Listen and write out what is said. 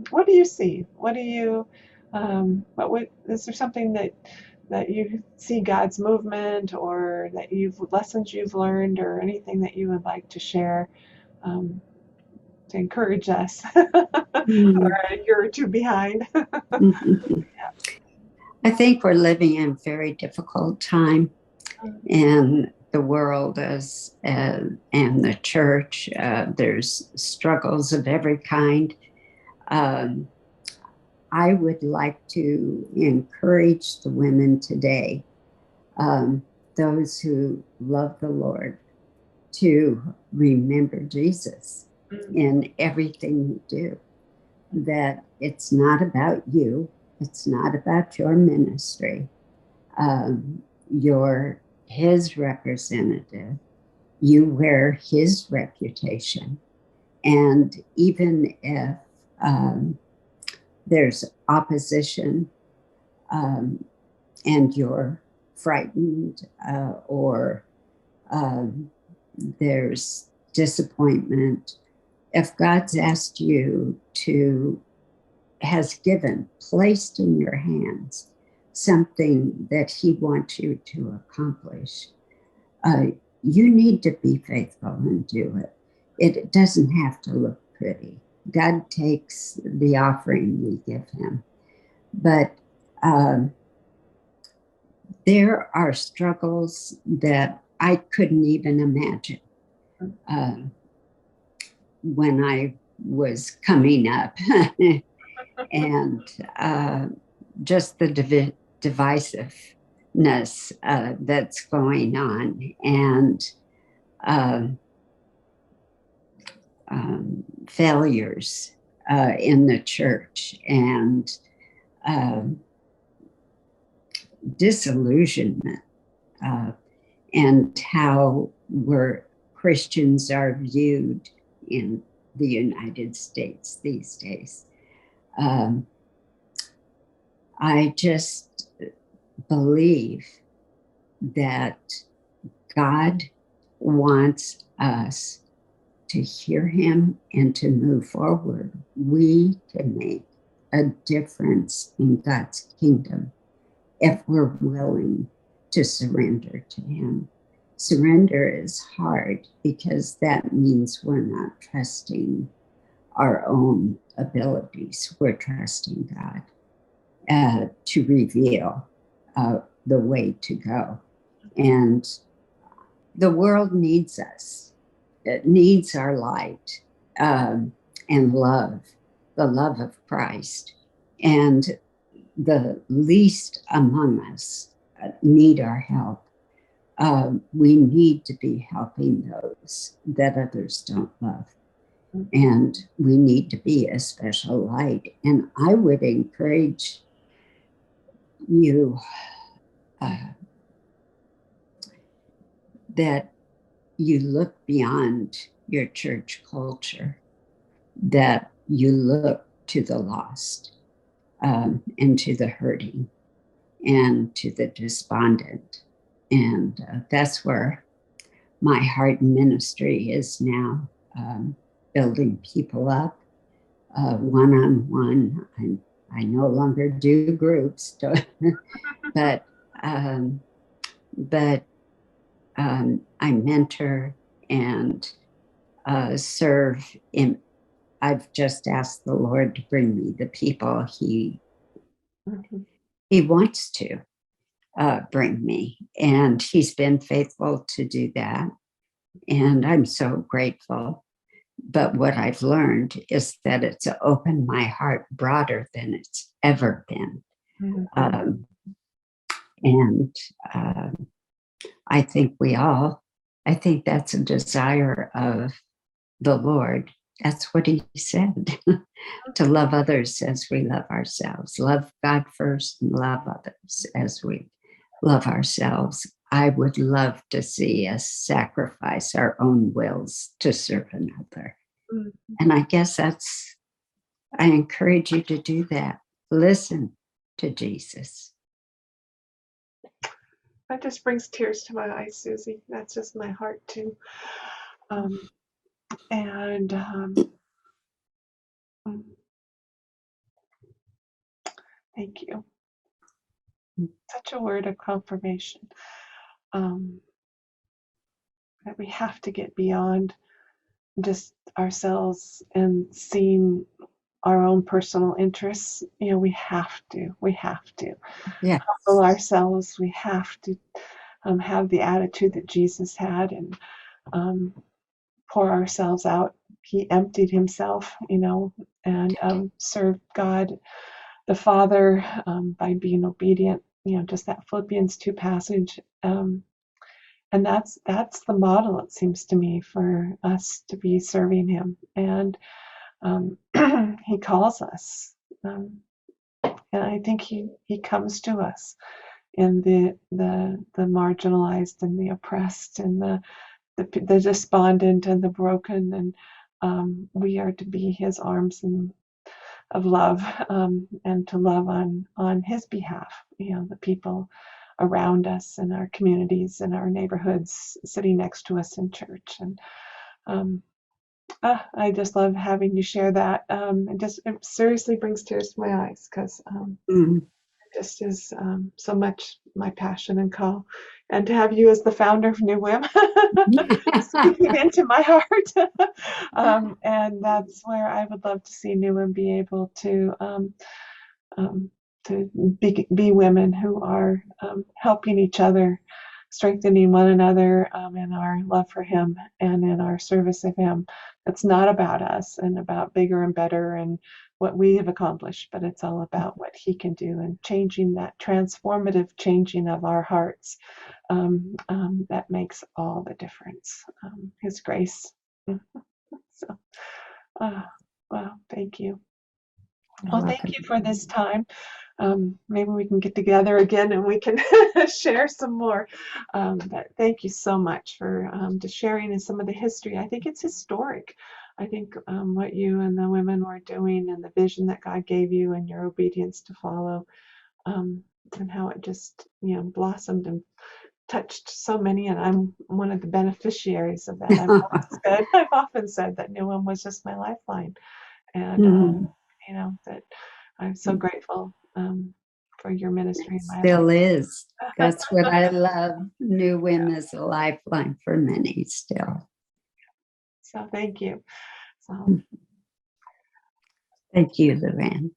What do you see? What do you, is there something that you see God's movement, or that lessons you've learned, or anything that you would like to share, um, to encourage us? Or Mm. a year or two behind? I think we're living in a very difficult time in the world and the church. There's struggles of every kind. Um, I would like to encourage the women today, um, those who love the Lord, to remember Jesus in everything you do. That it's not about you, it's not about your ministry. You're his representative, you wear his reputation. And even if um, there's opposition, um, and you're frightened, or um, there's disappointment, if God's asked you to, has given, placed in your hands something that he wants you to accomplish, uh, you need to be faithful and do it. It doesn't have to look pretty. God takes the offering we give him. But um, there are struggles that I couldn't even imagine uh, when I was coming up. And just the divisiveness that's going on, and um, failures in the church, and um, disillusionment, uh, and how we're Christians are viewed in the United States these days. Um, I just believe that God wants us to hear him and to move forward. We can make a difference in God's kingdom if we're willing to surrender to him. Surrender is hard because that means we're not trusting our own abilities. We're trusting God to reveal the way to go. And the world needs us. It needs our light, and love, the love of Christ. And the least among us need our help. We need to be helping those that others don't love. And we need to be a special light. And I would encourage you uh, that you look beyond your church culture, that you look to the lost, and to the hurting, and to the despondent. And that's where my heart ministry is now, building people up one on one. I no longer do groups, but um, but I mentor and serve in. I've just asked the Lord to bring me the people he wants to bring me, and he's been faithful to do that, and I'm so grateful. But what I've learned is that it's opened my heart broader than it's ever been. Um, and I think I think that's a desire of the Lord. That's what he said, to love others as we love ourselves. Love God first and love others as we love ourselves. I would love to see us sacrifice our own wills to serve another. And I guess I encourage you to do that. Listen to Jesus. That just brings tears to my eyes, Susie. That's just my heart too. Um, and Thank you. Such a word of confirmation. Um, that we have to get beyond just ourselves and seeing our own personal interests. We have to Yes. humble ourselves. We have to have the attitude that Jesus had, and pour ourselves out. He emptied himself, and served God the Father by being obedient. Just that Philippians 2 passage. And that's the model, it seems to me, for us to be serving him. And he calls us. And I think he comes to us in the marginalized and the oppressed and the despondent and the broken, and we are to be his arms of love, and to love on his behalf. The people around us in our communities, in our neighborhoods, sitting next to us in church. And I just love having you share that. It seriously brings tears to my eyes, because Mm. it just is so much my passion and call. And to have you as the founder of NEWIM speaking into my heart. And that's where I would love to see NEWIM be able um, to be women who are helping each other, strengthening one another in our love for him and in our service of him. It's not about us and about bigger and better and what we have accomplished, but it's all about what he can do and changing, that transformative changing of our hearts. That makes all the difference. His grace. So, well, thank you. You're Well, thank welcome. you for this time. Maybe we can get together again and we can share some more. But thank you so much for just sharing some of the history. I think it's historic. I think what you and the women were doing and the vision that God gave you and your obedience to follow, and how it just blossomed and touched so many. And I'm one of the beneficiaries of that. I've often said that NEWIM was just my lifeline, and Mm. that I'm so grateful for your ministry in my Still life. is. That's what I love. NEWIM is a lifeline for many still. So thank you. So Thank you, Luann.